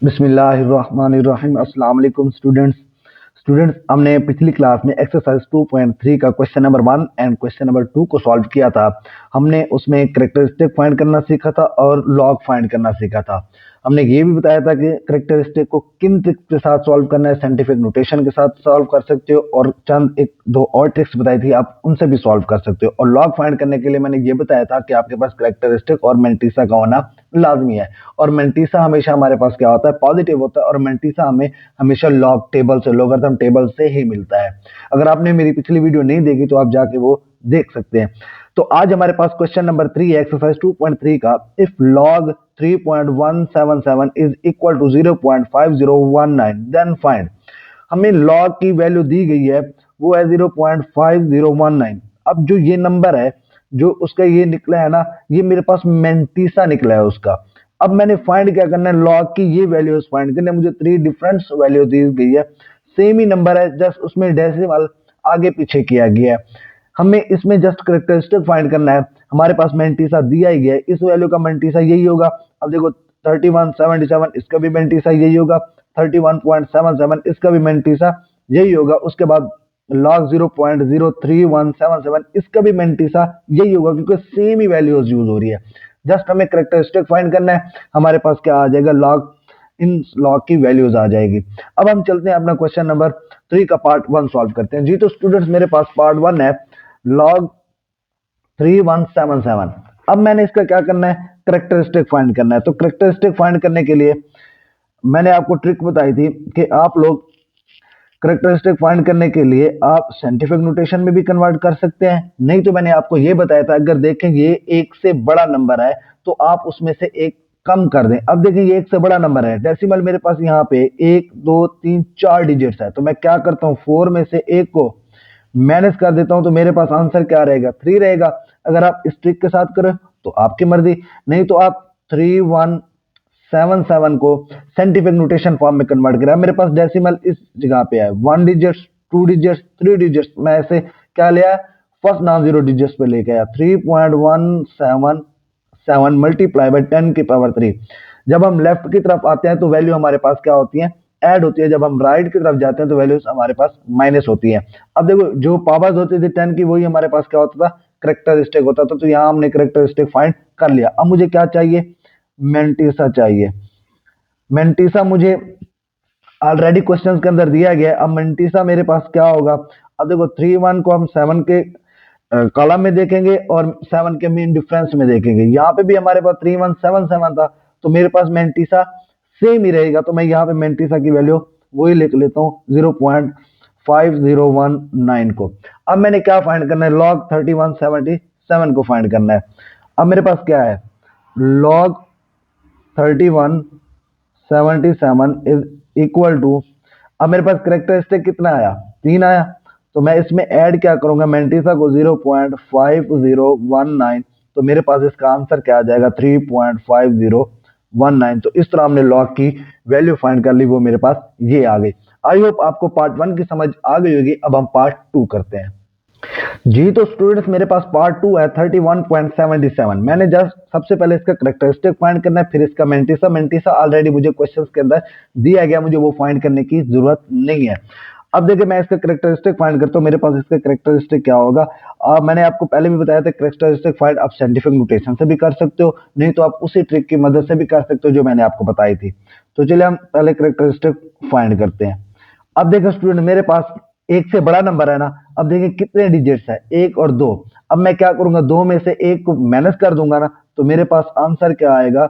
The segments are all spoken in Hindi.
बिस्मिल्लाहिर्रहमानिर्रहीम। अस्सलाम वालेकुम स्टूडेंट्स हमने पिछली क्लास में एक्सरसाइज 2.3 का question number 1 and question number 2 को सॉल्व किया था। हमने उसमें कैरेक्टरिस्टिक फाइंड करना सीखा था और लॉग फाइंड करना सीखा था। हमने ये भी बताया था कि कैरेक्टरिस्टिक को किन ट्रिक्स के साथ सॉल्व करना है, साइंटिफिक नोटेशन के साथ सॉल्व कर सकते हो, और चंद एक दो और ट्रिक्स बताई थी, आप उनसे भी सॉल्व कर सकते हो। और लॉग फाइंड करने के लिए मैंने ये बताया था कि आपके पास कैरेक्टरिस्टिक और मेंटिसा का होना लाजमी है। और मेंटिसा हमेशा हमारे पास क्या होता है, पॉजिटिव होता है, और मेंटिसा हमें हमेशा लॉग टेबल से, लॉगरिथम टेबल से ही मिलता है। अगर आपने मेरी पिछली वीडियो नहीं देखी तो आप जाके वो देख सकते हैं। तो आज हमारे पास क्वेश्चन नंबर 3 है एक्सरसाइज 2.3 का। If log 3.177 is equal to 0.5019 then find. हमें लॉग की वैल्यू दी गई है, वो है 0.5019। अब जो ये नंबर है, जो उसका ये निकला है ना, ये मेरे पास मेंटिसा निकला है उसका। अब मैंने फाइंड क्या करना है, लॉग की ये वैल्यूज फाइंड करनी है। मुझे 3 डिफरेंट वैल्यू दी गई है, सेम ही नंबर है, जस्ट उसमें डेसिमल आगे पीछे किया गया है। हमें इसमें जस्ट कैरेक्टरिस्टिक फाइंड करना है। हमारे पास मेंटिसा दिया ही है, इस वैल्यू का मेंटिसा यही होगा। अब देखो 3177, इसका भी मेंटिसा यही होगा। 31.77, इसका भी मेंटिसा यही होगा। उसके बाद लॉग 0.03177, इसका भी मेंटिसा यही होगा, क्योंकि सेम ही वैल्यूज यूज हो रही है। जस्ट हमें कैरेक्टरिस्टिक फाइंड करना है, हमारे पास क्या आ जाएगा, लॉग, इन लॉग की वैल्यूज आ जाएगी। अब हम चलते हैं अपना क्वेश्चन नंबर 3 का पार्ट 1 सॉल्व करते हैं। जी तो स्टूडेंट्स, मेरे पास पार्ट 1 है लॉग 3177। अब मैंने इसका क्या करना है, कैरेक्टरिस्टिक फाइंड करना है। तो कैरेक्टरिस्टिक फाइंड करने के लिए मैंने आपको ट्रिक बताई थी कि आप लोग कैरेक्टरिस्टिक फाइंड करने के लिए आप साइंटिफिक नोटेशन में भी कन्वर्ट कर सकते हैं। नहीं तो मैंने आपको ये बताया था, अगर देखें ये एक से बड़ा नंबर है तो आप उसमें से एक कम कर दें। अब देखें ये एक से बड़ा नंबर है, डेसिमल मेरे पास यहाँ पे 1 2 3 4 डिजिट्स है, तो मैं क्या करता हूँ, 4 में से एक को माइनस कर देता हूं, तो मेरे पास आंसर क्या रहेगा, 3 रहेगा। अगर आप इस ट्रिक के साथ करें तो आपकी मर्जी, नहीं तो आप 3177 को साइंटिफिक नोटेशन फॉर्म में कन्वर्ट करें। मेरे पास डेसिमल इस जगह पे है, 1 डिजिट्स, 2 डिजिट्स, 3 डिजिट्स। मैं ऐसे क्या लिया, फर्स्ट नॉन जीरो डिजिट्स पे लेके आया, 3.177 मल्टीप्लाई बाई 10 की पावर 3। जब हम लेफ्ट की तरफ आते हैं तो वैल्यू हमारे पास क्या होती है, ऐड होती है। जब हम राइट की तरफ जाते हैं तो वैल्यूज हमारे पास माइनस होती है। अब देखो जो पावर्स होती थी 10 की, वही हमारे पास क्या होता था, करेक्टरिस्टिक होता था। तो यहाँ हमने करेक्टरिस्टिक फाइंड कर लिया। अब मुझे क्या चाहिए, मेंटिसा चाहिए। मेंटिसा मुझे ऑलरेडी क्वेश्चंस के अंदर दिया गया है। अब मेंटिसा मेरे पास क्या होगा, अब देखो 31 को हम 7 के कॉलम में देखेंगे और 7 के मीन डिफरेंस में देखेंगे। यहाँ पे भी हमारे पास 3177 था, तो मेरे पास मेंटिसा सेम ही रहेगा। तो मैं यहाँ पे मेंटिसा की वैल्यू वही लिख लेता हूँ, 0.5019 को। अब मैंने क्या फाइंड करना है, लॉग 3177 को फाइंड करना है। अब मेरे पास क्या है, लॉग 3177 इज इक्वल टू, अब मेरे पास करेक्टरिस्टिक कितना आया, 3 आया। तो मैं इसमें ऐड क्या करूंगा, मेंटिसा को 0.5019, तो मेरे पास इसका आंसर क्या आ जाएगा, 3.5019। तो इस तरह हमने लॉग की वैल्यू फाइंड कर ली, वो मेरे पास ये आ गई। आई होप आपको पार्ट 1 की समझ आ गई होगी। अब हम पार्ट 2 करते हैं। जी तो स्टूडेंट्स, मेरे पास पार्ट 2 है 31.77। मैंने जस्ट सबसे पहले इसका करेक्टरिस्टिक फाइंड करना है, फिर इसका मेंटिसा। मेंटिसा ऑलरेडी मुझे क्वेश्चंस के अंदर दिया गया, मुझे वो फाइंड करने की जरूरत नहीं है। अब देखिए मैं इसका करेक्टरिस्टिक फाइंड करता हूँ। मेरे पास इसका करेक्टरिस्टिक क्या होगा, मैंने आपको पहले भी बताया था, करेक्टरिस्टिक फाइंड आप साइंटिफिक नोटेशन से भी कर सकते हो, नहीं तो आप उसी ट्रिक की मदद से भी कर सकते हो जो मैंने आपको बताई थी। तो चलिए हम पहले करेक्टरिस्टिक फाइंड करते हैं। अब देखो स्टूडेंट, मेरे पास एक से बड़ा नंबर है ना। अब देखिए कितने डिजिट्स है, 1 और 2। अब मैं क्या करूंगा, 2 में से एक को माइनस कर दूंगा ना, तो मेरे पास आंसर क्या आएगा,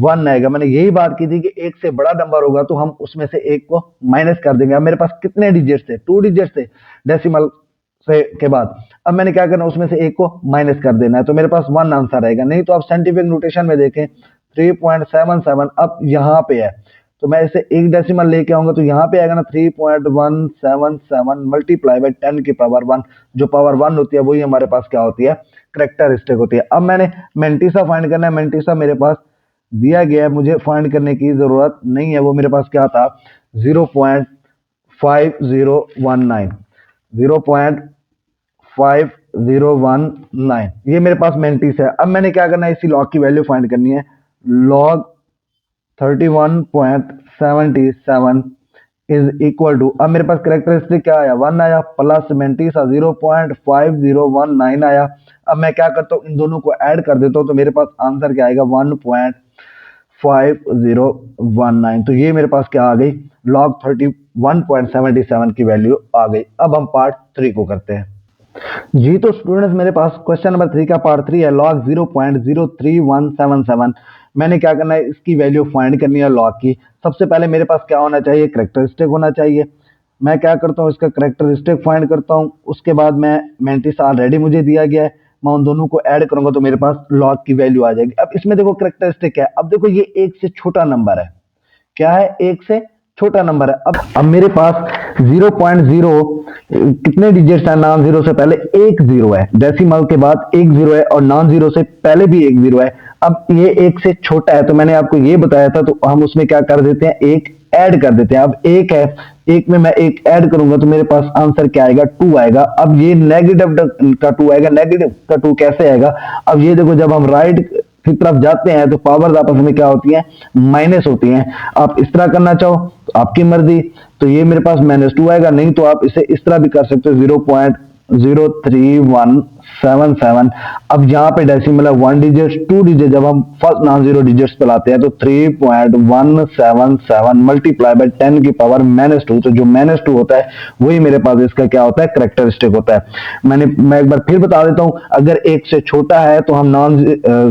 1 आएगा। मैंने यही बात की थी कि एक से बड़ा नंबर होगा तो हम उसमें से एक को माइनस कर देंगे। अब मेरे पास कितने डिजिट्स थे, 2 डिजिट्स थे डेसिमल से के बाद। अब मैंने क्या करना, उसमें से एक को माइनस कर देना है, तो मेरे पास 1 आंसर आएगा। नहीं तो आप साइंटिफिक नोटेशन में देखें 3.77 अब यहाँ पे है, तो मैं इसे एक डेसिमल लेके आऊंगा तो यहाँ पे आएगा ना 3.177 मल्टीप्लाई बाई 10 की पावर 1। जो पावर 1 होती है वही हमारे पास क्या होती है, करेक्टरिस्टिक होती है। अब मैंने मेंटिसा फाइंड करना है। मेंटिसा मेरे पास दिया गया है, मुझे फाइंड करने की जरूरत नहीं है। वो मेरे पास क्या था, 0.5019, 0.5019, ये मेरे पास मेंटिस है। अब मैंने क्या करना है, इसी लॉग की वैल्यू फाइंड करनी है। लॉग 31.77 इज इक्वल टू, अब मेरे पास करेक्टरिस्टिक क्या आया, 1 आया, प्लस मेंटिसा 0.5019 आया। अब मैं क्या करता हूँ, इन दोनों को ऐड कर देता हूँ, तो मेरे पास आंसर क्या आएगा, 1.5019। तो ये मेरे पास क्या आ गई, log 31.77 की वैल्यू आ गई। अब हम पार्ट 3 को करते हैं। जी तो स्टूडेंट्स, मेरे पास क्वेश्चन नंबर 3 का पार्ट 3 है, log 0.03177। मैंने क्या करना है, इसकी वैल्यू फाइंड करनी है log की। सबसे पहले मेरे पास क्या होना चाहिए, करेक्टरिस्टिक होना चाहिए। मैं क्या करता हूँ, इसका करेक्टरिस्टिक फाइंड करता हूँ। उसके बाद मैं मेंटिस ऑलरेडी मुझे दिया गया है, मैं उन दोनों को ऐड करूंगा तो मेरे पास log की वैल्यू आ जाएगी। अब इसमें देखो करेक्टरिस्टिक है, अब देखो ये एक से छोटा नंबर है, क्या है, एक से छोटा नंबर है। अब मेरे पास 0.0 कितने डिजिट्स हैं, नॉन जीरो से पहले एक जीरो है, डेसिमल के बाद एक जीरो है, और नॉन जीरो से पहले भी एक जीरो है। अब ये एक से छोटा है, तो मैंने आपको ये बताया था, तो हम उसमें क्या कर देते हैं, एक ऐड कर देते हैं। अब एक है, एक में मैं एक ऐड करूंगा तो मेरे पास आंसर क्या आएगा, 2 आएगा। अब ये नेगेटिव का 2 आएगा, नेगेटिव का 2 कैसे आएगा, अब ये देखो, जब हम राइट की तरफ जाते हैं तो पावर्स आपस में क्या होती हैं, माइनस होती हैं। आप इस तरह करना चाहो तो आपकी मर्जी, तो ये मेरे पास -2 आएगा, नहीं तो आप इसे इस तरह भी कर सकते हो, 0.03177। अब यहाँ पे डेसिमल है 1 डिजिट 2 डिजिट, जब हम फर्स्ट नॉन जीरो डिजिट्स पे लाते हैं तो 3.177 मल्टीप्लाई बाय 10 की पावर -2, तो जो -2 होता है वही मेरे पास इसका क्या होता है, करेक्टरिस्टिक होता है। मैं एक बार फिर बता देता हूँ, अगर एक से छोटा है तो हम नॉन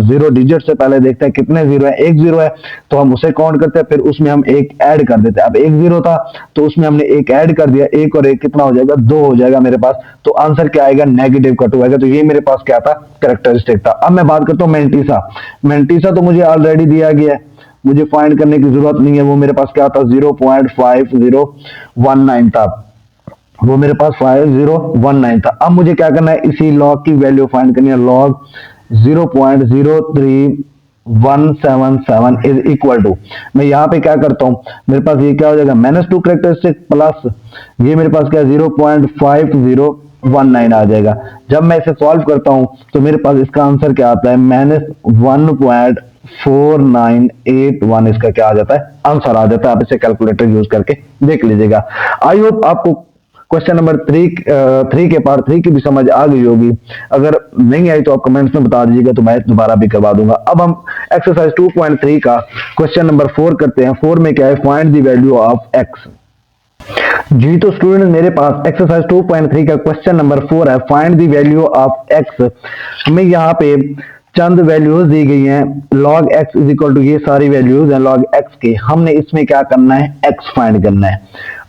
जीरो डिजिट से पहले देखते हैं कितने जीरो है, एक जीरो है तो हम उसे काउंट करते हैं, फिर उसमें हम एक ऐड कर देते हैं। अब एक जीरो था तो उसमें हमने एक ऐड कर दिया, एक और एक कितना हो जाएगा, 2 हो जाएगा मेरे पास, तो आंसर क्या आएगा, नेगेटिव का 2 आएगा। तो ये मेरे पास क्या था, करेक्टरिस्टिक था। अब मैं बात करता हूँ मेंटिसा। मेंटिसा तो मुझे ऑलरेडी दिया गया है, मुझे फाइंड करने की जरूरत नहीं है, वो मेरे पास क्या था, 0.5019 था, वो मेरे पास 5019 था। अब मुझे क्या करना है, इसी लॉग की वैल्यू फाइंड करनी है, लॉग 0.03177 इज इक्वल टू, मैं यहाँ पे क्या करता हूँ, मेरे पास ये क्या हो जाएगा, -2 करेक्टरिस्टिक प्लस ये मेरे पास क्या 0.5019 आ जाएगा। जब मैं इसे सॉल्व करता हूँ तो मेरे पास इसका आंसर क्या आता है, -1.4981 इसका क्या आ जाता है, आंसर आ जाता है। आप इसे कैलकुलेटर यूज करके देख लीजिएगा। आई होप आपको क्वेश्चन नंबर 3 के पार्ट 3 की भी समझ आ गई होगी। अगर नहीं आई तो आप कमेंट्स में बता दीजिएगा, तो मैं दोबारा भी करवा दूंगा। अब हम एक्सरसाइज 2.3 का क्वेश्चन नंबर 4 करते हैं। 4 में क्या है, find the value of x. जी तो स्टूडेंट, मेरे पास एक्सरसाइज 2.3 का क्वेश्चन नंबर 4 है, find the value of x. हमें यहाँ पे चंद वैल्यूज दी गई हैं, log x is equal to, ये सारी वैल्यूज हैं log x की। हमने इसमें क्या करना है, x फाइंड करना है।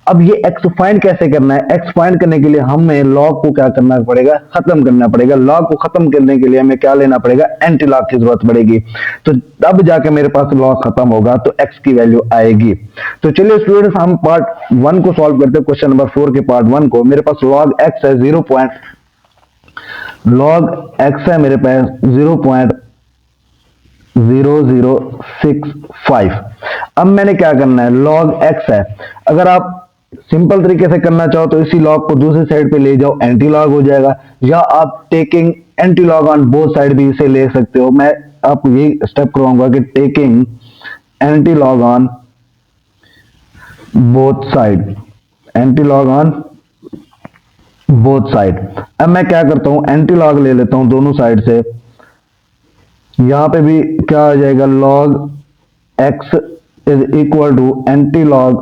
अब ये x फाइंड कैसे करना है, x फाइंड करने के लिए हमें log को क्या करना पड़ेगा, खत्म करना पड़ेगा। log को खत्म करने के लिए हमें क्या लेना पड़ेगा, एंटी log की जरूरत पड़ेगी, तो तब जाके मेरे पास log खत्म होगा तो x की वैल्यू आएगी। तो चलिए स्टूडेंट्स, हम पार्ट 1 को सॉल्व करते हैं, क्वेश्चन नंबर 4 के पार्ट 1 को। मेरे पास log x है log x है मेरे पास 0.0065। अब मैंने क्या करना है, log x है, अगर आप सिंपल तरीके से करना चाहो तो इसी log को दूसरी साइड पे ले जाओ, एंटी log हो जाएगा, या आप taking anti log on both side भी इसे ले सकते हो। मैं आपको ये स्टेप करवाऊंगा कि taking anti log on both side, anti log on both side. अब मैं क्या करता हूं, एंटी log ले लेता हूं दोनों साइड से, यहां पे भी क्या आ जाएगा, log x is equal to anti log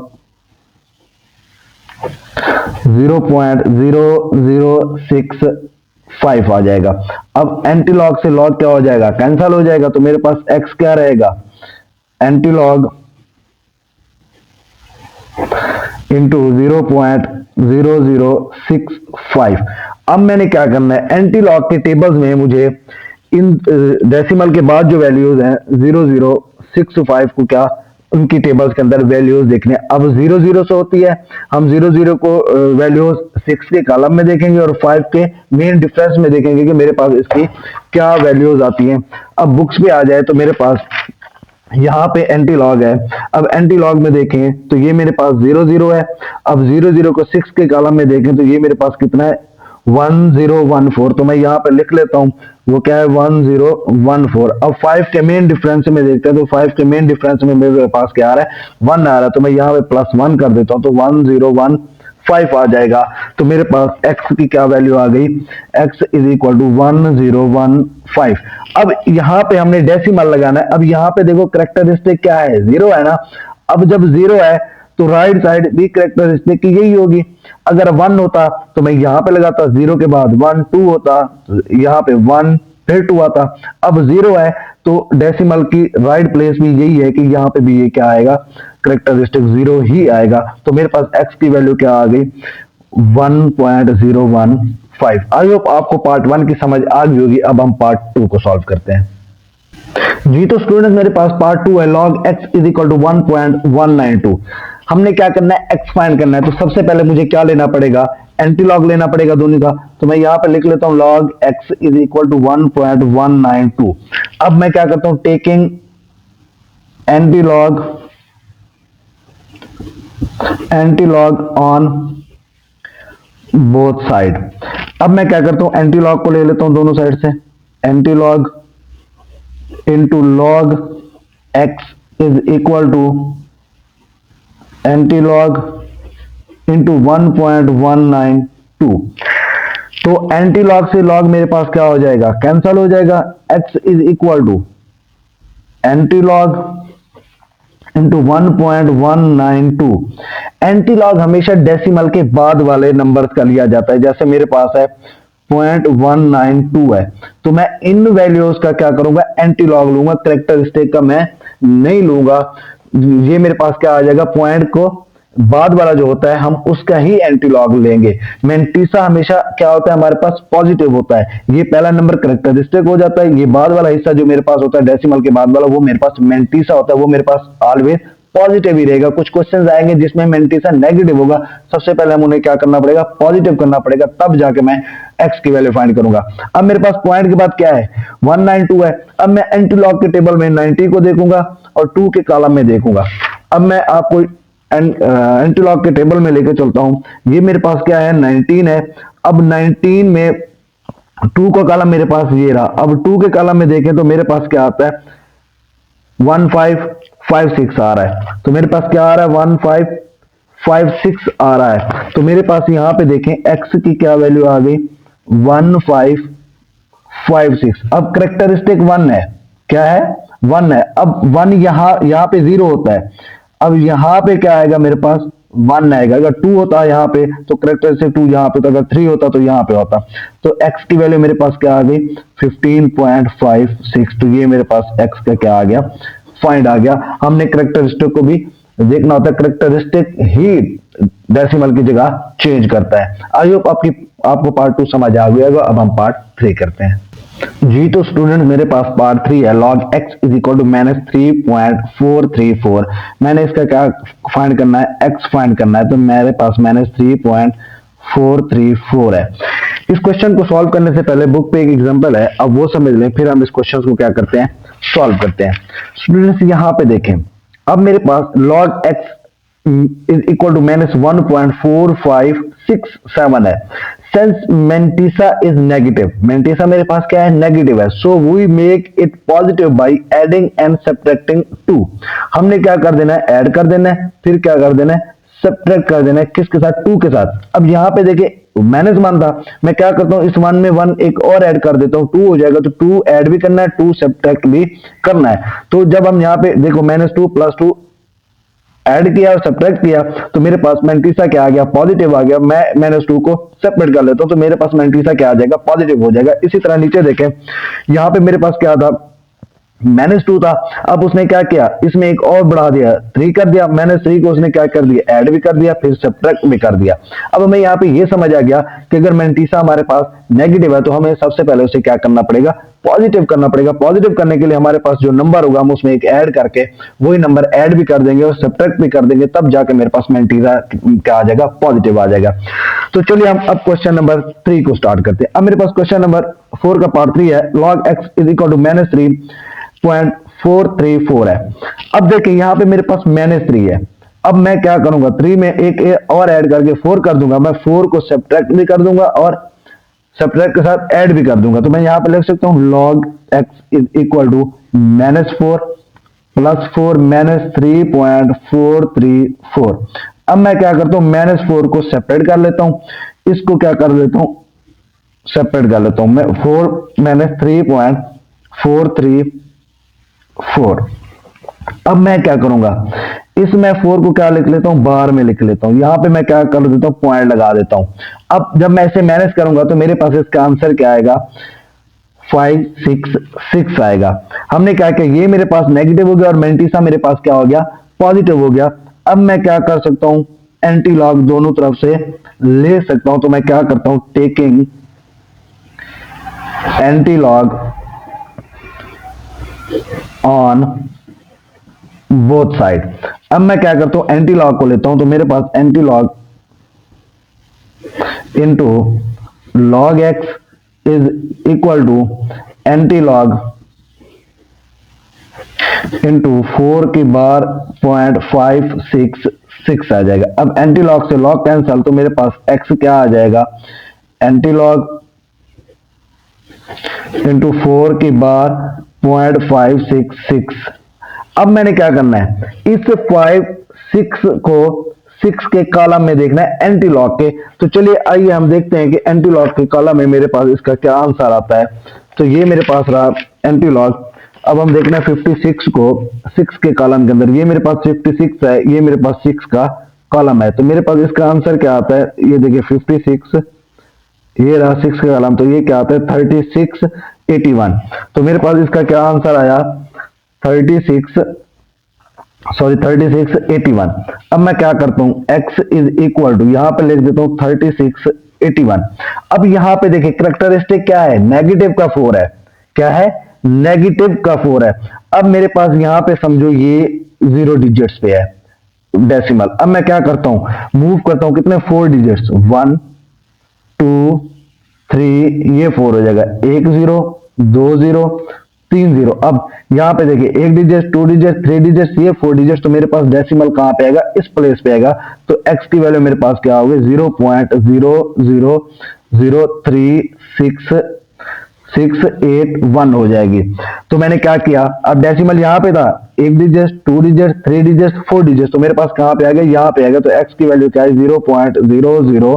0.0065 आ जाएगा। अब एंटी log से log क्या हो जाएगा, कैंसिल हो जाएगा, तो मेरे पास x क्या रहेगा, एंटी log इंटू 0.0065। अब मैंने क्या करना है, एंटी log के टेबल्स में मुझे इन डेसिमल के बाद जो वैल्यूज हैं 0.065 को क्या, उनकी टेबल्स के अंदर वैल्यूज देखने। अब 0.0 से होती है, हम 0.0 को वैल्यूज 6 के कॉलम में देखेंगे और 5 के मेन डिफरेंस में देखेंगे कि मेरे पास इसकी क्या वैल्यूज आती हैं। अब बुक्स पे आ जाए तो मेरे पास यहाँ पे एंटी log है। अब एंटी log में देखें तो ये मेरे पास 0.0 है। अब 0.0 को 6 के कॉलम में देखें तो ये मेरे पास कितना है, 1014। तो मैं यहाँ पे लिख लेता हूँ वो क्या है 1014। अब 5 के मेन डिफरेंस में देखते हैं, तो 5 के मेन डिफरेंस में मेरे पास क्या आ रहा है 1 आ रहा है, तो मैं यहाँ पे +1 कर देता हूँ, तो 1015 आ जाएगा। तो मेरे पास x की क्या वैल्यू आ गई, x इज इक्वल टू 1015। अब यहाँ पे हमने डेसिमल लगाना है। अब यहाँ पे देखो करेक्टरिस्टिक क्या है, 0 है ना। अब जब 0 है तो राइट साइड भी करेक्टरिस्टिक की यही होगी। अगर 1 होता तो मैं यहाँ पे लगाता, 0 के बाद 1, 2 होता तो यहाँ पे 1 फिर 2 आता। अब 0 है तो डेसिमल की राइट प्लेस भी यही है कि यहाँ पे भी ये क्या आएगा, करेक्टरिस्टिक 0 ही आएगा। तो मेरे पास x की वैल्यू क्या आ गई 1015। आई होप आपको पार्ट 1 की समझ आ गई होगी। अब हम पार्ट 2 को सॉल्व करते हैं। जी तो स्टूडेंट्स मेरे पास पार्ट 2 है, log x is equal to 1.192। हमने क्या करना है, x फाइंड करना है। तो सबसे पहले मुझे क्या लेना पड़ेगा, एंटी लॉग लेना पड़ेगा दोनों का। तो मैं यहाँ पे लिख लेता हूँ log x is equal to 1.192। अब मैं क्या करता हूँ, taking anti log on both side. अब मैं क्या करता हूँ, एंटी लॉग को ले लेता हूँ दोनों साइड से। Anti log into log x is equal to antilog into 1.192। तो एंटीलॉग से लॉग मेरे पास क्या हो जाएगा, कैंसल हो जाएगा। x is equal to antilog into 1.192। Antilog हमेशा डेसिमल के बाद वाले नंबर्स का लिया जाता है। जैसे मेरे पास है 0.192 है, तो मैं इन वैल्यूज का क्या करूंगा, एंटीलॉग लूंगा, करेक्टरिस्टिक का मैं नहीं लूंगा। ये मेरे पास क्या आ जाएगा, पॉइंट को बाद वाला जो होता है हम उसका ही एंटीलॉग लेंगे। मेंटीसा हमेशा क्या होता है, हमारे पास पॉजिटिव होता है। ये पहला नंबर करेक्टरिस्टिक हो जाता है, ये बाद वाला हिस्सा जो मेरे पास होता है डेसिमल के बाद वाला, वो मेरे पास मेंटीसा होता है, वो मेरे पास ऑलवेज पॉजिटिव ही रहेगा। कुछ क्वेश्चंस आएंगे जिसमें मेंटीसा नेगेटिव होगा, सबसे पहले हम उन्हें क्या करना पड़ेगा, पॉजिटिव करना पड़ेगा, तब जाके मैं x की वैल्यू फाइंड करूंगा। अब मेरे पास पॉइंट के बाद क्या है 192 है। अब मैं एंटीलॉग के टेबल में 90 को देखूंगा और 2 के कॉलम में देखूंगा। अब मैं आपको एंटीलॉग के टेबल में लेकर चलता हूं। ये मेरे पास क्या है 19 है। अब 19 में 2 का कॉलम मेरे पास ये रहा। अब 2 के कॉलम में देखें तो मेरे पास क्या आता है 1556 आ रहा है। तो मेरे पास क्या आ रहा है 1556 आ रहा है। तो मेरे पास यहां पे देखें x की क्या वैल्यू आ गई 1556। अब करेक्टरिस्टिक 1 है, क्या है 1 है। अब 1 यहां पे 0 होता है। अब यहां पे क्या आएगा, मेरे पास 1 आएगा। अगर 2 होता है यहां पे तो करेक्टरिस्टिक 2 यहां पे, तो अगर 3 होता तो यहां पे होता। तो x की वैल्यू मेरे पास क्या आ गई 15.56। तो ये मेरे पास x का क्या आ गया, फाइंड आ गया। हमने करेक्टरिस्टिक को भी देखना होता है, करेक्टरिस्टिक ही डेसिमल की जगह चेंज करता है। आई होप आपको पार्ट 2 समझ आ गया होगा। अब हम पार्ट 3 करते हैं। जी तो स्टूडेंट मेरे पास पार्ट 3 है, log x is equal to -3.434। मैंने इसका क्या फाइंड करना है, x फाइंड करना है। तो मेरे पास -3.434 है। इस क्वेश्चन को सॉल्व करने से पहले बुक पे एक एग्जांपल है, अब वो समझ लें, फिर हम इस क्वेश्चन को क्या करते हैं, सॉल्व करते हैं। स्टूडेंट्स यहाँ पे देखें, अब मेरे पास log x is equal to -1.4567 है। Since Mantissa is negative, Mantissa मेरे पास क्या है, नेगेटिव है, so we make it positive by adding and subtracting 2। हमने क्या कर देना है, ऐड कर देना है, फिर क्या कर देना है, सब्ट्रैक्ट कर देना है, किसके साथ, 2 के साथ। अब यहाँ पे देखिए -1 था, मैं क्या करता हूँ, इस 1 में 1 एक और ऐड कर देता हूँ, 2 हो जाएगा। तो 2 ऐड भी करना है, 2 सब्ट्रैक्ट भी करना है। तो जब हम यहाँ पे देखो -2 + 2 ऐड किया और सब्ट्रैक्ट किया, तो मेरे पास मेंटीसा क्या आ गया, पॉजिटिव आ गया। मैं -2 को सेपरेट कर लेता हूं, तो मेरे पास मेंटीसा क्या आ जाएगा, पॉजिटिव हो जाएगा। इसी तरह नीचे देखें, यहां पे मेरे पास क्या था -2 था। अब उसने क्या किया, इसमें एक और बढ़ा दिया, 3 कर दिया। -3 को उसने क्या कर दिया, ऐड भी कर दिया, फिर सब्ट्रैक्ट भी कर दिया। अब हमें यहाँ पे ये समझ आ गया कि अगर मेंटीसा हमारे पास नेगेटिव है तो हमें सबसे पहले उसे क्या करना पड़ेगा, पॉजिटिव करना पड़ेगा। पॉजिटिव करने के लिए हमारे पास जो नंबर होगा हम उसमें एक ऐड करके वही नंबर ऐड भी कर देंगे और सब्ट्रैक्ट भी कर देंगे, तब जाके मेरे पास मेंटीसा क्या आ जाएगा, पॉजिटिव आ जाएगा। तो चलिए हम अब क्वेश्चन नंबर 3 को स्टार्ट करते हैं। अब मेरे पास क्वेश्चन नंबर 4 का पार्ट 3 है, log x is equal to -3.434 है। अब देखिए यहाँ पे मेरे पास -3 है। अब मैं क्या करूंगा, 3 में एक और ऐड करके 4 कर दूंगा। मैं 4 को सब्ट्रैक्ट भी कर दूंगा और सब्ट्रैक्ट के साथ ऐड भी कर दूंगा, तो मैं यहाँ पे लिख सकता हूँ log x is equal to -4 plus 4 -3.434। अब मैं क्या करता हूँ, -4 को सेपरेट कर लेता हूँ, इसको क्या कर लेता हूँ, सेपरेट कर लेता हूँ मैं, 4 -3.434। अब मैं क्या करूंगा, इसमें 4 को क्या लिख लेता हूं, बार में लिख लेता हूं, यहां पे मैं क्या कर देता हूं, पॉइंट लगा देता हूं। अब जब मैं इसे मैनेज करूंगा तो मेरे पास इसका आंसर क्या आएगा, 566 आएगा। हमने क्या किया, ये मेरे पास नेगेटिव हो गया और मैंटीसा मेरे पास क्या हो गया, पॉजिटिव हो गया। अब मैं क्या कर सकता हूं, एंटी लॉग दोनों तरफ से ले सकता हूं, तो मैं क्या करता हूं, taking anti log on both side. अब मैं क्या करता हूं, एंटी लॉग को लेता हूं, तो मेरे पास anti log into log x is equal to anti log into 4 की बार 0.566 आ जाएगा। अब एंटी लॉग से लॉग कैंसल, तो मेरे पास एक्स क्या आ जाएगा, एंटी लॉग इंटू 4 की बार 0.566। अब मैंने क्या करना है, इस 6 को 6 के कॉलम में देखना है एंटी लॉग के। तो चलिए आइए हम देखते हैं कि एंटी लॉग के कॉलम में मेरे पास इसका क्या आंसर आता है। तो ये मेरे पास रहा एंटी लॉग। अब हम देखना है 56 को 6 के कॉलम के अंदर, ये मेरे पास 56 है, ये मेरे पास 6 का कॉलम है, तो मेरे पास इसका आंसर क्या आता है, ये देखिए 56, ये रहा 6 का कॉलम, तो ये क्या आता है 3681। तो मेरे पास इसका क्या आंसर आया, 3681। अब मैं क्या करता हूं, x इज इक्वल टू, यहां पे लिख देता हूं 3681। अब यहां पे देखिए कैरेक्टरिस्टिक क्या है, नेगेटिव का 4 है, क्या है, नेगेटिव का 4 है। अब मेरे पास यहां पे समझो ये 0 डिजिट्स पे है डेसिमल। अब मैं क्या करता हूं, मूव करता हूं कितने, 4 डिजिट्स, 1 2 3, ये 4 हो जाएगा, 1 0 2 0 3 0। अब यहां पे देखिए 1 डिजिट 2 डिजिट 3 डिजिट, ये 4 डिजिट, तो मेरे पास डेसिमल कहां पे आएगा, इस प्लेस पे आएगा। तो x की वैल्यू मेरे पास क्या होगी, 0.000368681 हो जाएगी। तो मैंने क्या किया, अब डेसिमल यहां पे था, 1 डिजिट 2 डिजिट 3 डिजिट 4 डिजिट, तो मेरे पास कहां पे आ गया, यहां पे आ गया। तो x की वैल्यू क्या है, 0.00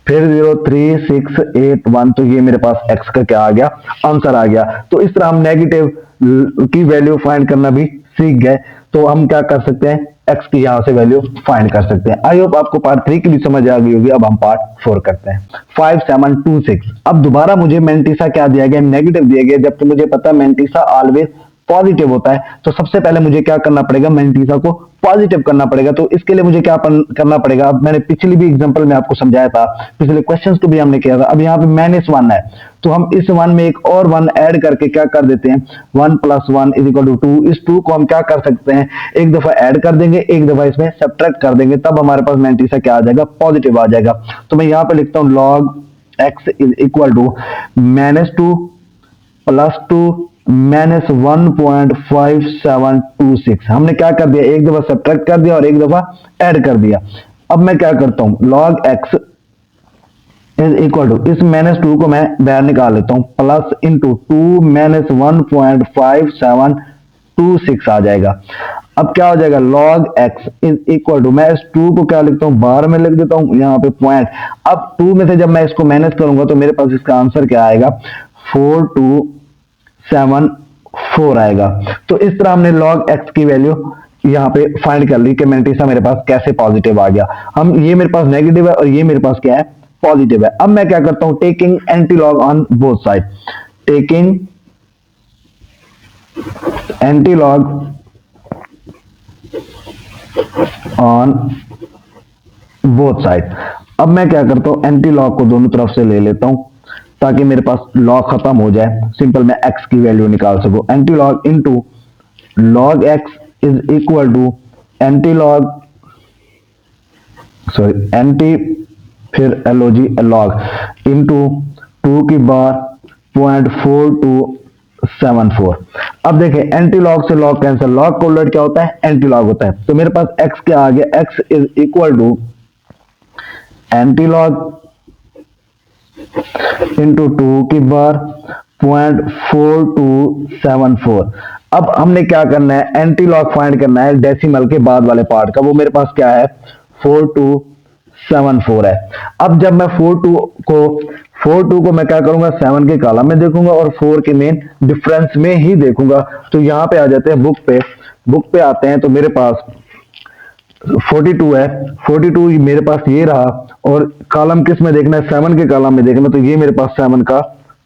फिर 03681। तो ये मेरे पास x का क्या आ गया, आंसर आ गया। तो इस तरह हम नेगेटिव की वैल्यू फाइंड करना भी सीख गए। तो हम क्या कर सकते हैं, x की यहां से वैल्यू फाइंड कर सकते हैं। आई होप आपको पार्ट 3 की भी समझ आ गई होगी। अब हम पार्ट 4 करते हैं। 5726। अब दोबारा मुझे मैंटीसा क्या दिया गया, नेगेटिव दिया गया, जबकि मुझे पता है मैंटीसा ऑलवेज पॉजिटिव होता है। तो सबसे पहले मुझे क्या करना पड़ेगा, मैंटीसा को पॉजिटिव करना पड़ेगा। तो इसके लिए मुझे क्या करना पड़ेगा, अब मैंने पिछली भी एग्जांपल में आपको समझाया था, पिछले क्वेश्चंस को भी हमने किया था। अब यहाँ पे -1 है, तो हम इस 1 में एक और 1 ऐड करके क्या कर देते हैं, 1 + 1 = 2। इस 2 को हम क्या कर सकते हैं, एक दफा ऐड कर देंगे, एक दफा इसमें सब्ट्रैक्ट कर देंगे, तब हमारे पास मैंटीसा क्या आ जाएगा, पॉजिटिव आ जाएगा। तो मैं यहाँ पे लिखता हूँ log x = -2 + 2 -1.5726। हमने क्या कर दिया, एक दफा सब्ट्रैक्ट कर दिया और एक दफा ऐड कर दिया। अब मैं क्या करता हूं, log x is equal to, इस -2 को मैं बाहर निकाल लेता हूं, प्लस इंटू 2 -1.5726 आ जाएगा। अब क्या हो जाएगा, log x is equal to, मैं इस 2 को क्या लिखता हूं, बार में लिख देता हूं, यहाँ पे पॉइंट। अब 2 में से जब मैं इसको मैनेज करूंगा तो मेरे पास इसका आंसर क्या आएगा, 4274 आएगा। तो इस तरह हमने log x की वैल्यू यहाँ पे फाइंड कर ली कि मैंटीसा मेरे पास कैसे पॉजिटिव आ गया। हम ये मेरे पास नेगेटिव है और ये मेरे पास क्या है, पॉजिटिव है। अब मैं क्या करता हूं, taking anti log on both side, taking anti log on both side. अब मैं क्या करता हूं, एंटी लॉग को दोनों तरफ से ले लेता हूं ताकि मेरे पास लॉग खत्म हो जाए, सिंपल मैं x की वैल्यू निकाल सकूं। Anti log into log x is equal to anti log, sorry anti फिर log इंटू 2 की बार 0.4274। अब देखें एंटी लॉग से लॉग कैंसिल, लॉग को उलट क्या होता है, एंटी लॉग होता है। तो मेरे पास x क्या आ गया, x is equal to anti log into 2 की बार 0.4274। अब हमने क्या करना है, एंटी लॉग फाइंड करना है डेसिमल के बाद वाले पार्ट का। वो मेरे पास क्या है, 4274 है। अब जब मैं 42 को मैं क्या करूंगा, 7 के कॉलम में देखूंगा और 4 के मेन डिफरेंस में ही देखूंगा। तो यहां पे आ जाते हैं बुक पे आते हैं, तो मेरे पास 42 है, 42 मेरे पास ये रहा, और कॉलम किस में देखना है, 7 के कॉलम में देखना, तो ये मेरे पास 7 का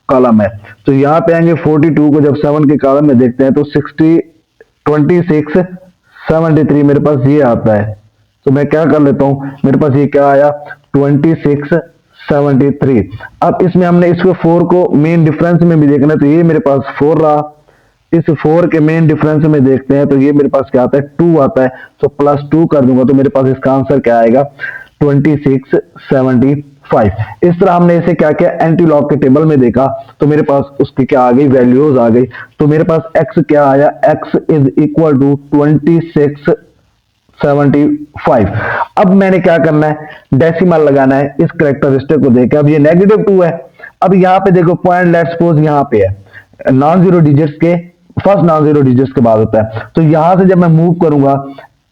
कॉलम है। तो यहाँ पे आएंगे 42 को जब 7 के कॉलम में देखते हैं तो 2673 मेरे पास ये आता है। तो मैं क्या कर लेता हूँ, मेरे पास ये क्या आया, 2673। अब इसमें हमने इसको 4 को मेन डिफरेंस में भी देखना है, तो ये मेरे पास 4 रहा। इस 4 के मेन डिफरेंस में देखते हैं तो ये मेरे पास क्या आता है, 2 आता है। तो +2 कर दूंगा तो मेरे पास इसका आंसर क्या आएगा, 2675। इस तरह हमने इसे क्या किया, एंटी लॉग के टेबल में देखा तो मेरे पास उसकी क्या आ गई, वैल्यूज आ गई। तो मेरे पास x क्या आया, x इज इक्वल टू 2675। अब मैंने क्या करना है, डेसिमल लगाना है इस कैरेक्टरिस्टिक को देख के। अब ये -2 है। अब यहाँ पे देखो पॉइंट लेट्स सपोज यहाँ पे है, नॉन जीरो डिजिट्स के फर्स्ट नॉन जीरो डिजिट्स के बाद होता है। तो यहां से जब मैं मूव करूंगा,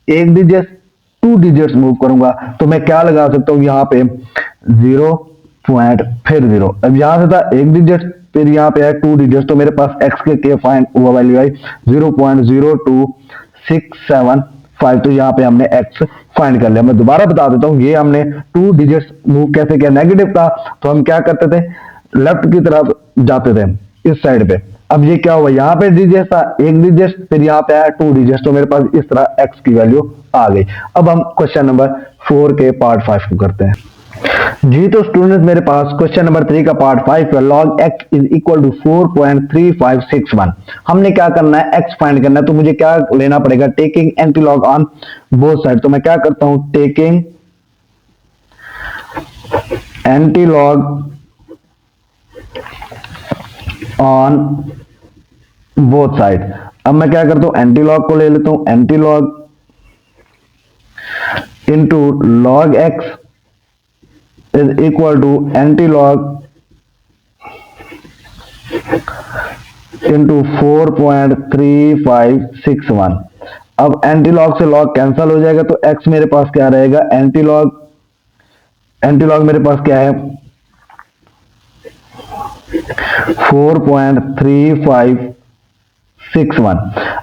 एक डिजिट 2 डिजिट्स मूव करूंगा, तो मैं क्या लगा सकता हूं यहाँ पे 0 पॉइंट फिर 0। अब यहां से था एक डिजिट, फिर यहाँ पे है 2 डिजिट्स, तो मेरे पास x के फाइंड हुआ वैल्यू आई 0.02675। तो यहाँ पे हमने x फाइंड कर लिया। मैं दोबारा बता देता हूँ, ये हमने 2 डिजिट्स मूव कैसे किया, नेगेटिव था तो हम क्या करते थे, लेफ्ट की तरफ जाते थे इस साइड पे। अब ये क्या हुआ, यहाँ पे डिजिट था एक डिजिट, फिर यहाँ पे आया 2 डिजिट, तो मेरे पास इस तरह x की वैल्यू आ गई। अब हम क्वेश्चन नंबर 4 के पार्ट 5 को करते हैं। जी तो स्टूडेंट्स, मेरे पास क्वेश्चन नंबर 3 का पार्ट 5 है, log x is equal to 4.3561। हमने क्या करना है, x फाइंड करना है। तो मुझे क्या लेना पड़ेगा, taking anti log on both side. तो मैं क्या करता हूं, taking anti log on both side. अब मैं क्या करता हूं, एंटी लॉग को ले लेता हूं, anti log into log x is equal to anti log into 4.3561। अब एंटी लॉग से लॉग कैंसिल हो जाएगा, तो x मेरे पास क्या रहेगा, एंटी लॉग मेरे पास क्या है 4.3561।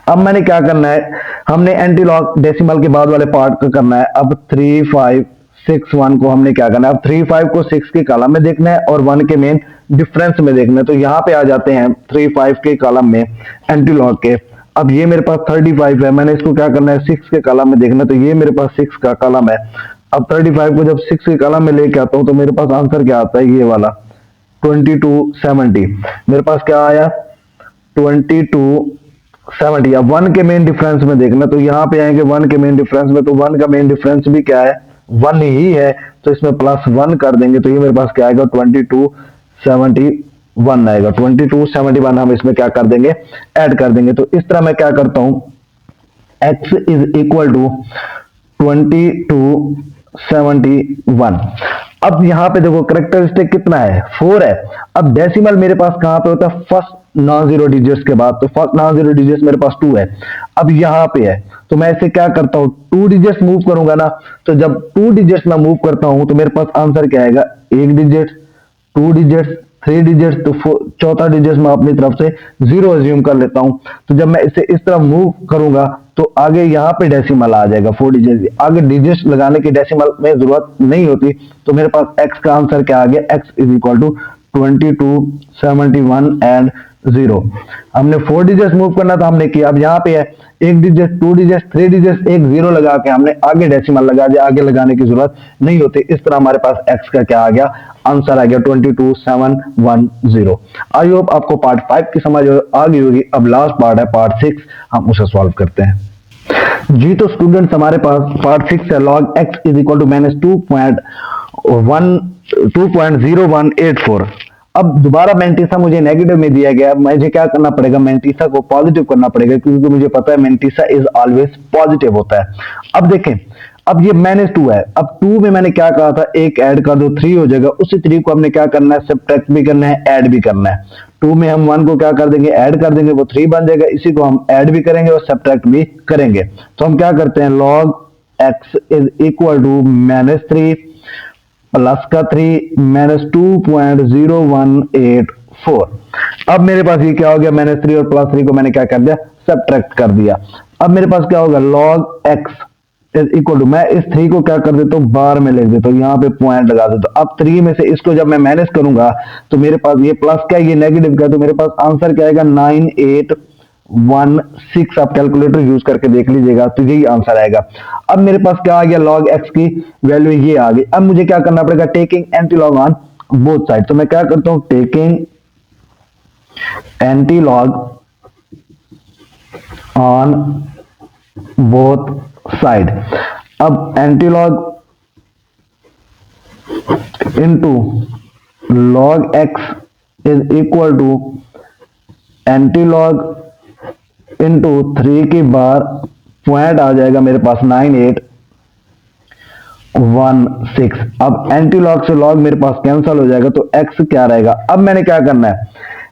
अब मैंने क्या करना है, हमने एंटी लॉग डेसिमल के बाद वाले पार्ट को करना है। अब 3561 को हमने क्या करना है, अब 35 को 6 के कॉलम में देखना है और 1 के मेन डिफरेंस में देखना है। तो यहां पे आ जाते हैं 35 के कॉलम में एंटी लॉग के। अब ये मेरे पास 35 है, मैंने इसको क्या करना है 6 के कॉलम में देखना है, तो ये मेरे पास 6 का कॉलम है। अब 35 को जब 6 के कॉलम में लेके आता हूं तो मेरे पास आंसर क्या आता है, ये वाला 2270। मेरे पास क्या आया 2270। अब 1 के मेन डिफरेंस में देखना, तो यहाँ पे आएंगे 1 के मेन डिफरेंस में, तो 1 का मेन डिफरेंस भी क्या है 1 ही है, तो इसमें +1 कर देंगे, तो ये मेरे पास क्या आएगा 2271 आएगा। 2271 हम इसमें क्या कर देंगे, ऐड कर देंगे। तो इस तरह मैं क्या करता हूं, x इज इक्वल टू 2271। अब यहां पे देखो कैरेक्टरिस्टिक कितना है 4 है। अब डेसिमल मेरे पास कहां पे होता है, फर्स्ट नॉन जीरो डिजिट्स के बाद, तो फर्स्ट नॉन जीरो डिजिट्स मेरे पास 2 है। अब यहां पे है तो मैं इसे क्या करता हूं, 2 डिजिट्स मूव करूंगा ना, तो जब 2 डिजिट्स मैं मूव करता हूं तो मेरे पास आंसर क्या आएगा, 1 डिजिट 2 डिजिट्स 3 डिजिट्स, तो चौथा डिजिट मैं अपनी तरफ से 0 अज्यूम कर लेता हूं। तो जब मैं इसे इस तरह मूव करूंगा तो आगे यहाँ पे डेसिमल आ जाएगा 4 डिजिट, आगे डिजिट लगाने की डेसिमल में जरूरत नहीं होती। तो मेरे पास x का आंसर क्या आ गया, x is equal to 2271 and 0। हमने 4 डिजिट मूव करना था, हमने किया। अब यहाँ पे है 1 डिजिट 2 डिजिट 3 डिजिट, एक 0 लगा के हमने आगे डेसिमल लगा दिया, आगे लगाने की जरूरत नहीं होती। इस तरह हमारे पास x का क्या आ गया, आंसर आ गया 22710। आई होप आपको पार्ट 5 की समझ आ गई होगी। अब लास्ट पार्ट है पार्ट 6, हम उसे सॉल्व करते हैं। जी तो स्टूडेंट्स, हमारे पास पार्ट 6 है, log x is equal to -2.0184। अब दोबारा मेंटिसा मुझे नेगेटिव में दिया गया, मुझे क्या करना पड़ेगा, मेंटिसा को पॉजिटिव करना पड़ेगा, क्योंकि मुझे पता है मेंटिसा इज ऑलवेज पॉजिटिव होता है। अब देखें, अब ये -2 है। अब 2 में मैंने क्या कहा था, एक ऐड कर दो 3 हो जाएगा। उसी 3 को हमने क्या करना है, सब्ट्रैक्ट भी करना है, ऐड भी करना है। 2 में हम 1 को क्या कर देंगे, ऐड कर देंगे, वो 3 बन जाएगा। इसी को हम ऐड भी करेंगे और सब्ट्रैक्ट भी करेंगे। तो हम क्या करते हैं, log x is equal to -3 plus का 3 -2.0184। अब मेरे पास ये क्या हो गया, -3 और +3 को मैंने क्या कर दिया, सब्ट्रैक्ट कर दिया। अब मेरे पास क्या होगा, log x is equal to, मैं इस 3 को क्या कर देता हूँ, बार में लिख देता हूँ, यहाँ पे पॉइंट लगा देता हूँ। अब 3 में से इसको जब मैं माइनस करूंगा तो मेरे पास ये प्लस का ये नेगेटिव का, तो मेरे पास आंसर क्या आएगा, 9816। आप कैलकुलेटर यूज करके देख लीजिएगा, तो यही आंसर आएगा। अब मेरे पास क्या आ गया, log x की वैल्यू ये आ गई। अब मुझे क्या करना पड़ेगा, taking anti log on both side. तो मैं क्या करता हूं, taking anti log on both side. अब anti log into log x is equal to anti log into 3 की बार, पॉइंट आ जाएगा मेरे पास 9816। अब एंटी लॉग से लॉग मेरे पास कैंसिल हो जाएगा, तो x क्या रहेगा। अब मैंने क्या करना है,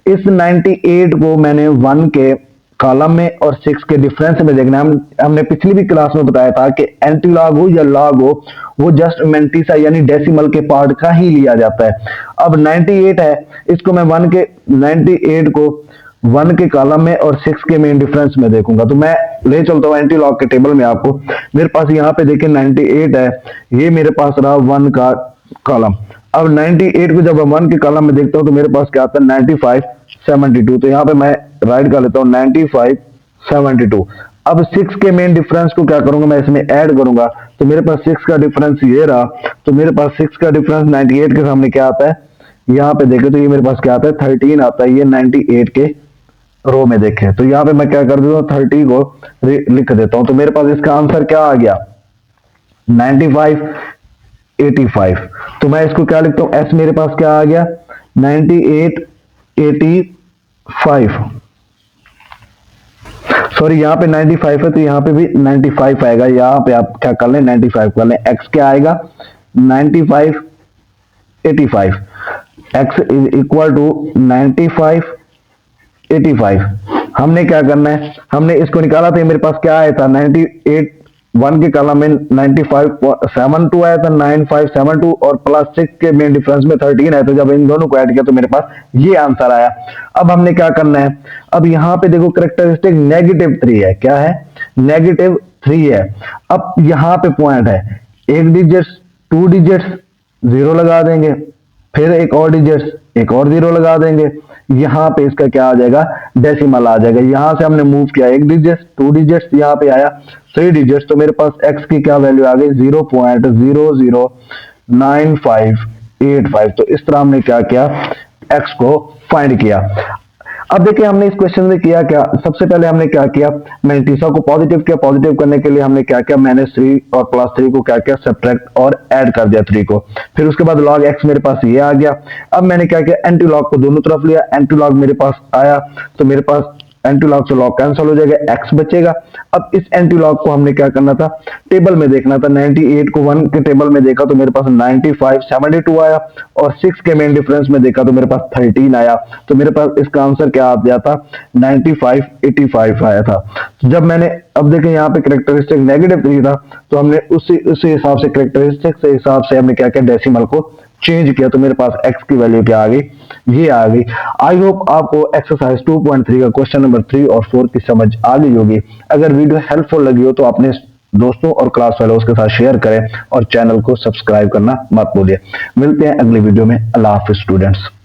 इस 98 को मैंने 1 के कॉलम में और 6 के डिफरेंस में देखना है। हमने पिछली भी क्लास में बताया था कि एंटी लॉग हो या लॉग हो, वो जस्ट मेंटिसा यानी डेसिमल के पार्ट का ही लिया जाता है। अब 98 है, इसको मैं 98 को 1 के कॉलम में और 6 के मेन डिफरेंस में देखूंगा। तो मैं ले चलता हूँ एंटी लॉग के टेबल में आपको। मेरे पास यहाँ पे देखिए 98 है, ये मेरे पास रहा 1 का कॉलम। अब 98 को जब मैं 1 के कॉलम में देखता हूँ तो मेरे पास क्या आता है, 9572। तो यहाँ पे मैं राइट कर लेता हूँ 9572। अब 6 के मेन डिफरेंस को क्या करूंगा, मैं इसमें ऐड करूंगा। तो मेरे पास 6 का डिफरेंस ये रहा, तो मेरे पास 6 का डिफरेंस 98 के सामने क्या आता है, यहाँ पे देखे तो ये मेरे पास क्या आता है, 13 आता है। ये 98 के रो में देखे तो यहाँ पे मैं क्या कर देता हूँ, 30 को लिख देता हूँ। तो मेरे पास इसका आंसर क्या आ गया, 9585। तो मैं इसको क्या लिखता हूँ, एस मेरे पास क्या आ गया, 9885। सॉरी, यहाँ पे 95 है तो यहाँ पे भी 95 आएगा। यहाँ पे आप क्या कर लें, 95 कर लें। एक्स क्या आएगा, 9585। X is equal to 9585। हमने क्या करना है, हमने इसको निकाला था, मेरे पास क्या आया था, 98 1 के कॉलम में 9572 आया था, 9572 और +6 के मेन डिफरेंस में 13 है। तो जब इन दोनों को ऐड किया तो मेरे पास ये आंसर आया। अब हमने क्या करना है, अब यहाँ पे देखो कैरेक्टरिस्टिक -3 है, क्या है, -3 है। अब यहाँ पे पॉइंट है, एक डिजिट 2 डिजिट्स 0 लगा देंगे, फिर एक और डिजिट्स एक और 0 लगा देंगे। यहाँ पे इसका क्या आ जाएगा, डेसिमल आ जाएगा। यहां से हमने मूव किया, एक डिजिट 2 डिजिट्स, यहाँ पे आया 3 डिजिट्स, तो मेरे पास x की क्या वैल्यू आ गई, 0.009585। तो इस तरह हमने क्या किया, x को फाइंड किया। अब देखिए हमने इस क्वेश्चन में किया क्या, सबसे पहले हमने क्या किया, मेंटिसा को पॉजिटिव किया। पॉजिटिव करने के लिए हमने क्या किया, -3 और +3 को क्या किया, सब्ट्रैक्ट और ऐड कर दिया 3 को। फिर उसके बाद log x मेरे पास ये आ गया। अब मैंने क्या किया, एंटी लॉग को दोनों तरफ लिया, एंटी लॉग मेरे पास आया तो मेरे पास एंटी लॉग से लॉग कैंसिल हो जाएगा, x बचेगा। अब इस एंटी लॉग को हमने क्या करना था, टेबल में देखना था। 98 को 1 के टेबल में देखा तो मेरे पास 9572 आया, और 6 के मेन डिफरेंस में देखा तो मेरे पास 13 आया। तो मेरे पास इसका आंसर क्या आ गया था, 9585 आया था। जब मैंने अब देखें यहाँ पे कैरेक्टरिस्टिक -3 था, तो हमने उसी हिसाब से कैरेक्टरिस्टिक से हिसाब से हमने क्या किया, डेसिमल को चेंज किया। तो मेरे पास x की वैल्यू क्या आ गई, ये आ गई। आई होप आपको एक्सरसाइज 2.3 का क्वेश्चन नंबर 3 और 4 की समझ आ गई होगी। अगर वीडियो हेल्पफुल लगी हो तो अपने दोस्तों और क्लास फेलोज के साथ शेयर करें और चैनल को सब्सक्राइब करना मत भूलिए। मिलते हैं अगली वीडियो में। अल्लाह हाफिज स्टूडेंट्स।